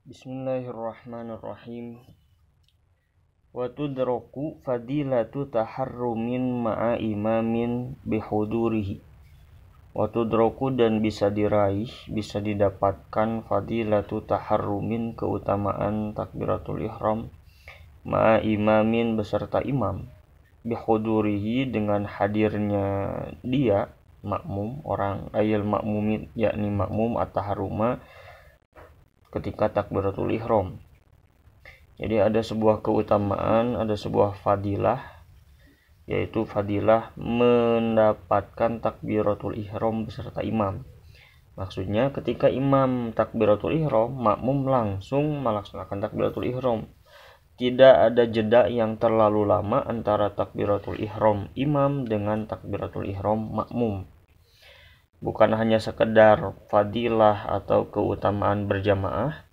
Bismillahirrahmanirrahim. Wa tudraku fadilatu taharrumin ma'a imamin bihudurihi. Wa tudraku dan bisa diraih, bisa didapatkan fadilatu taharrumin keutamaan takbiratul ihram ma'a imamin beserta imam bihudurihi dengan hadirnya dia makmum orang ayil makmumin yakni makmum at-taharruma ketika takbiratul ihram. Jadi ada sebuah keutamaan, ada sebuah fadilah, yaitu fadilah mendapatkan takbiratul ihram beserta imam. Maksudnya ketika imam takbiratul ihram, makmum langsung melaksanakan takbiratul ihram. Tidak ada jeda yang terlalu lama antara takbiratul ihram imam dengan takbiratul ihram makmum. Bukan hanya sekedar fadilah atau keutamaan berjamaah,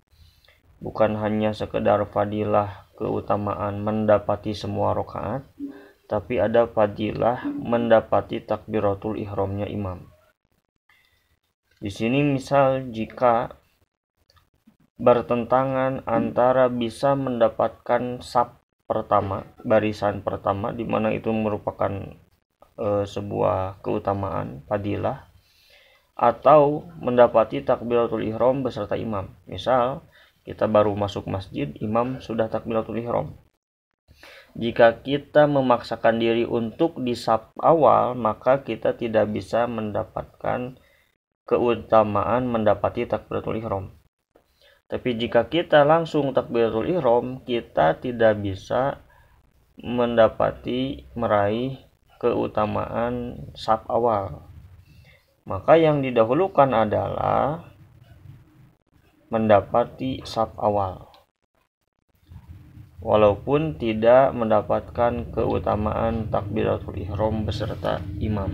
bukan hanya sekedar fadilah keutamaan mendapati semua rakaat, tapi ada fadilah mendapati takbiratul ihramnya imam. Di sini misal jika bertentangan antara bisa mendapatkan saf pertama, barisan pertama, di mana itu merupakan sebuah keutamaan fadilah, atau mendapati takbiratul ihram beserta imam. Misal kita baru masuk masjid, imam sudah takbiratul ihram. Jika kita memaksakan diri untuk di saf awal, maka kita tidak bisa mendapatkan keutamaan mendapati takbiratul ihram. Tapi jika kita langsung takbiratul ihram, kita tidak bisa meraih keutamaan saf awal. Maka yang didahulukan adalah mendapati saf awal, walaupun tidak mendapatkan keutamaan takbiratul ihram beserta imam.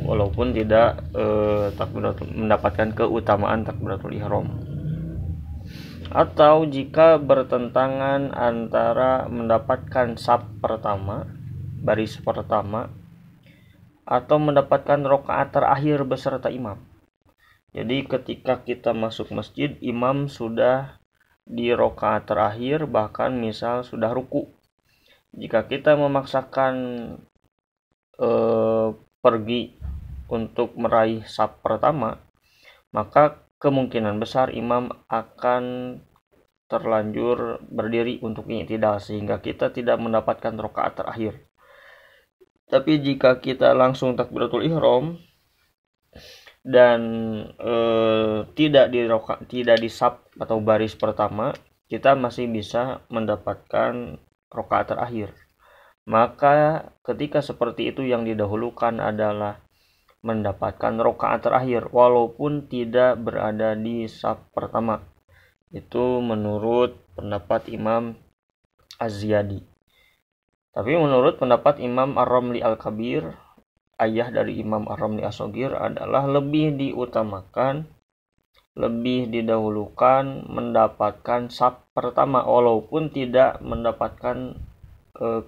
Walaupun tidak mendapatkan keutamaan takbiratul ihram. Atau jika bertentangan antara mendapatkan saf pertama, baris pertama, atau mendapatkan rakaat terakhir beserta imam. Jadi ketika kita masuk masjid, imam sudah di rakaat terakhir, bahkan misal sudah ruku. Jika kita memaksakan pergi untuk meraih saf pertama, maka kemungkinan besar imam akan terlanjur berdiri untuk i'tidal, sehingga kita tidak mendapatkan rakaat terakhir. Tapi jika kita langsung takbiratul ihram dan tidak di saf atau baris pertama, kita masih bisa mendapatkan rakaat terakhir. Maka ketika seperti itu yang didahulukan adalah mendapatkan rakaat terakhir walaupun tidak berada di saf pertama. Itu menurut pendapat Imam Az-Ziyadi. Tapi menurut pendapat Imam Ar-Ramli Al-Kabir, ayah dari Imam Ar-Ramli As-Shogir, adalah lebih diutamakan, lebih didahulukan mendapatkan saf pertama walaupun tidak mendapatkan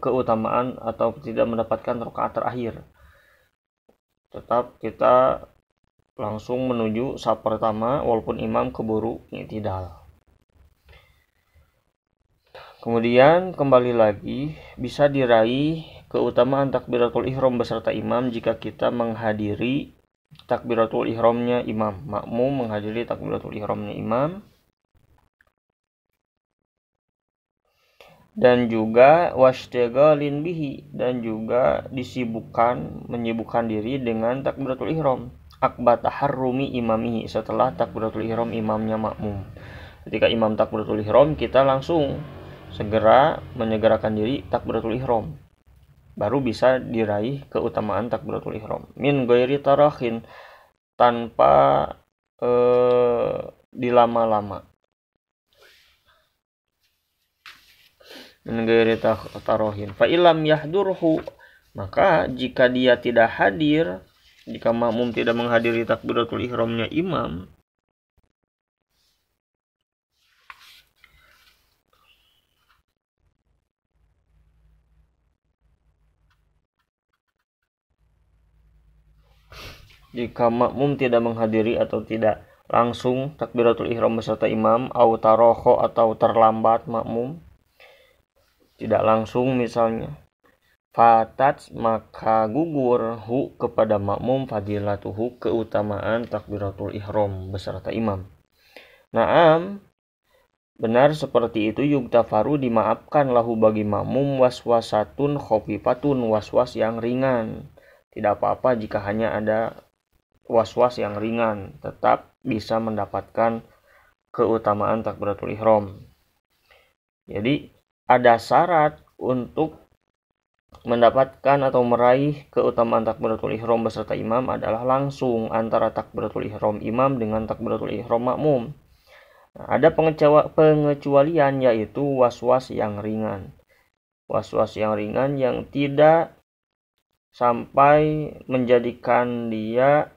keutamaan atau tidak mendapatkan rakaat terakhir. Tetap kita langsung menuju saf pertama walaupun imam keburu i'tidal. Kemudian kembali lagi, bisa diraih keutamaan takbiratul ihram beserta imam jika kita menghadiri takbiratul ihramnya imam, makmum menghadiri takbiratul ihramnya imam, dan juga wastighalin bihi, dan juga menyibukkan diri dengan takbiratul ihram akbat taharrumi imamihi, setelah takbiratul ihram imamnya makmum. Ketika imam takbiratul ihram, kita langsung segera menyegerakan diri takbiratul ihram, baru bisa diraih keutamaan takbiratul ihram min ghairi tarakhin, tanpa dilama-lama. Min ghairi tarakhin fa illam yahdurhu, maka jika dia tidak hadir, jika makmum tidak menghadiri takbiratul ihramnya imam, jika makmum tidak menghadiri atau tidak langsung takbiratul ihram beserta imam, au tarokho atau terlambat makmum, tidak langsung misalnya, fatat maka gugur hu kepada makmum fadilatuhu keutamaan takbiratul ihram beserta imam. Naam, benar seperti itu, yugtafaru dimaafkan lahu bagi makmum waswasatun khofifatun, waswas yang ringan. Tidak apa-apa jika hanya ada waswas yang ringan, tetap bisa mendapatkan keutamaan takbiratul ihram. Jadi ada syarat untuk mendapatkan atau meraih keutamaan takbiratul ihram beserta imam adalah langsung antara takbiratul ihram imam dengan takbiratul ihram makmum. Ada pengecualian, yaitu waswas yang ringan. Was-was yang ringan yang tidak sampai menjadikan dia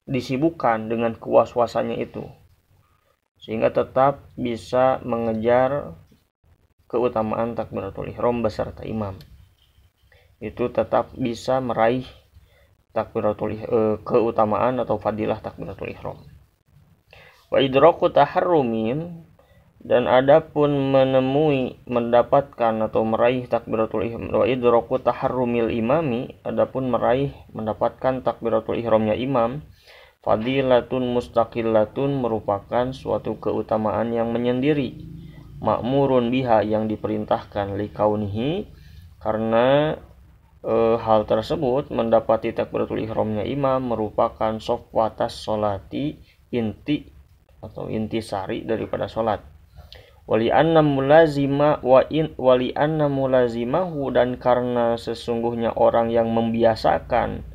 disibukkan dengan kewaswasannya itu, sehingga tetap bisa mengejar keutamaan takbiratul ihram beserta imam. Itu tetap bisa meraih keutamaan atau fadilah takbiratul ihram. Wa idraku taharrumin, dan adapun mendapatkan atau meraih takbiratul ihram, wa idraku taharrumil imami, adapun mendapatkan takbiratul ihramnya imam, fadilatun mustaqillatun, merupakan suatu keutamaan yang menyendiri, ma'murun biha, yang diperintahkan, likaunihi, karena hal tersebut, mendapati takbiratul ihramnya imam merupakan sofwatas solati, inti atau intisari daripada solat. Wali anna mulazimahu, dan karena sesungguhnya orang yang membiasakan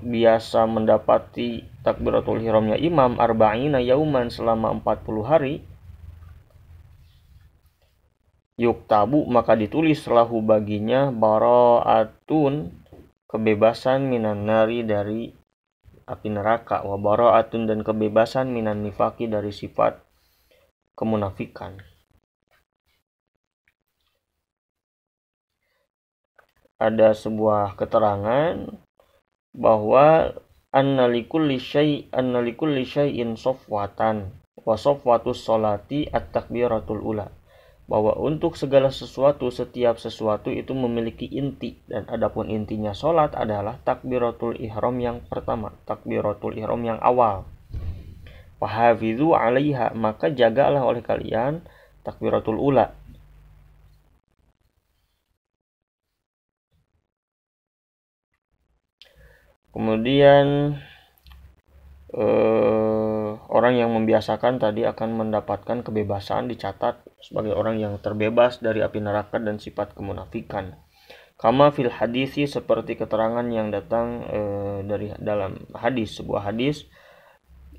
biasa mendapati takbiratul ihramnya imam arba'ina yauman, selama 40 hari, yuktabu, maka ditulis lahu baginya, bara'atun, kebebasan, minan nari, dari api neraka, wa bara'atun, dan kebebasan, minan nifaki, dari sifat kemunafikan. Ada sebuah keterangan bahwa anna likulli syai'in sofwatan wa sofwatus sholati at-takbiratul ula, bahwa untuk segala sesuatu, setiap sesuatu itu memiliki inti, dan adapun intinya sholat adalah takbiratul ihram yang pertama, takbiratul ihram yang awal. Fahafidhu 'alaiha, maka jagalah oleh kalian takbiratul ula. Kemudian orang yang membiasakan tadi akan mendapatkan kebebasan, dicatat sebagai orang yang terbebas dari api neraka dan sifat kemunafikan. Kama fil hadisi, seperti keterangan yang datang dari dalam hadis, sebuah hadis,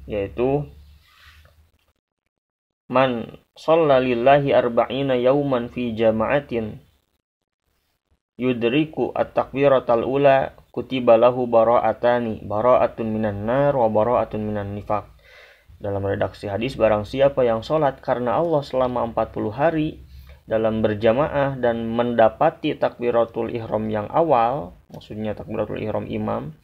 yaitu man shalla lillahi arba'ina yauman fi jama'atin yudriku at-takbiratal ula kutiba lahu bara'atani, bara'atun minan nar wa bara'atun minan nifaq. Dalam redaksi hadis, barang siapa yang sholat karena Allah selama 40 hari dalam berjamaah dan mendapati takbiratul ihram yang awal, maksudnya takbiratul ihram imam,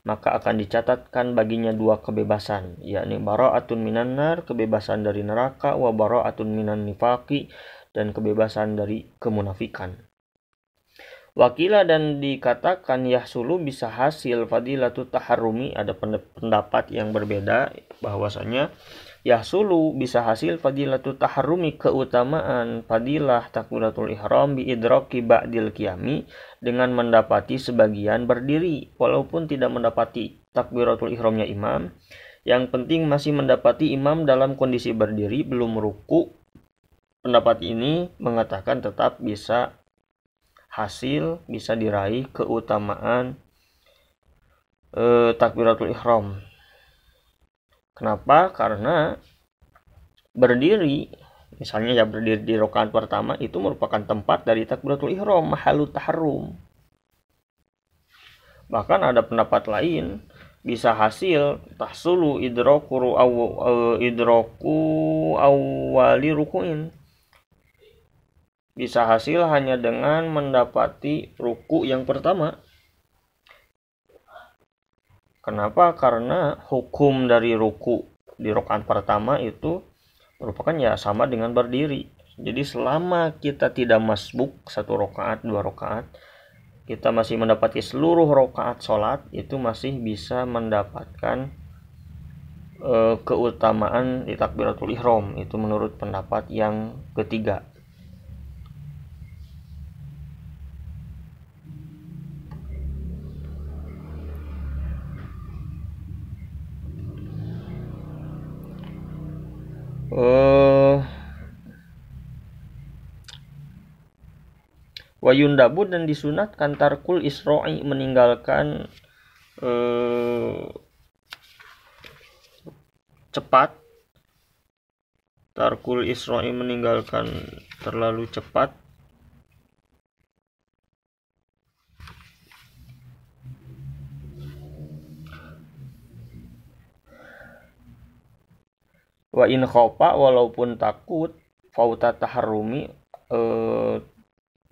maka akan dicatatkan baginya dua kebebasan, yakni bara'atun minan nar, kebebasan dari neraka, wa bara'atun minan nifaqi, dan kebebasan dari kemunafikan. Wakila, dan dikatakan yahsulu, bisa hasil fadilatu taharrumi. Ada pendapat yang berbeda bahwasanya yahsulu, bisa hasil fadilatu taharrumi, keutamaan fadilah takbiratul ihram, bi idraki ba'dil qiyami, dengan mendapati sebagian berdiri, walaupun tidak mendapati takbiratul ihramnya imam, yang penting masih mendapati imam dalam kondisi berdiri, belum ruku. Pendapat ini mengatakan tetap bisa hasil, bisa diraih keutamaan takbiratul ihram. Kenapa? Karena berdiri, misalnya berdiri di rakaat pertama, itu merupakan tempat dari takbiratul ihram, mahalut taharrum. Bahkan ada pendapat lain, bisa hasil tahsulu idraku awwali rukuin, bisa hasil hanya dengan mendapati ruku yang pertama. Kenapa? Karena hukum dari ruku di rakaat pertama itu merupakan ya sama dengan berdiri. Jadi selama kita tidak masbuk 1 rakaat, 2 rakaat, kita masih mendapati seluruh rakaat sholat itu masih bisa mendapatkan keutamaan di takbiratul ihram. Itu menurut pendapat yang ketiga. Wayundabu dan disunatkan tarkul isro'i, meninggalkan cepat. Tarkul isro'i, meninggalkan terlalu cepat. Wa in khofa, walaupun takut, fauta taharrumi,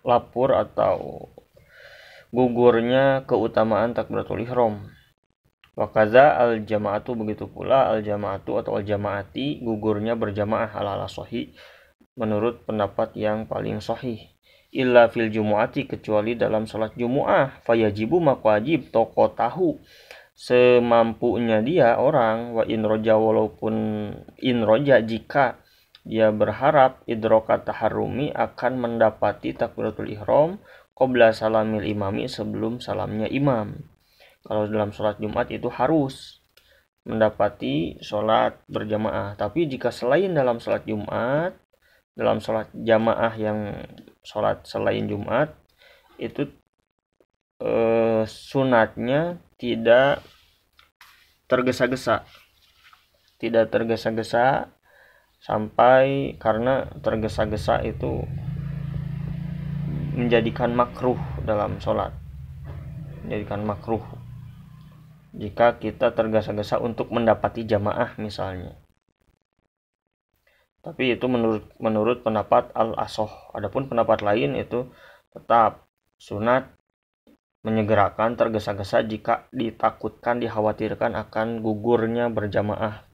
lapor atau gugurnya keutamaan takbiratul ihram. Wakaza al jamaatu, begitu pula al jamaatu atau al jamaati, gugurnya berjamaah ala sahih menurut pendapat yang paling sahih. Illa fil jumu'ati, kecuali dalam salat jumu'ah, fayajibu, maka wajib toko tahu semampunya dia orang. Wa in roja, walaupun in roja, jika dia berharap idrokat taharrumi, akan mendapati takbiratul ihram qabla salamil imami, sebelum salamnya imam. Kalau dalam sholat Jumat itu harus mendapati sholat berjamaah. Tapi jika selain dalam sholat Jumat, dalam sholat jamaah yang sholat selain Jumat, itu sunatnya tidak tergesa-gesa. Tidak tergesa-gesa sampai, karena tergesa-gesa itu menjadikan makruh dalam sholat. Menjadikan makruh jika kita tergesa-gesa untuk mendapati jamaah misalnya. Tapi itu menurut pendapat al-asoh. Adapun pendapat lain itu tetap sunat menyegerakan tergesa-gesa jika ditakutkan, dikhawatirkan akan gugurnya berjamaah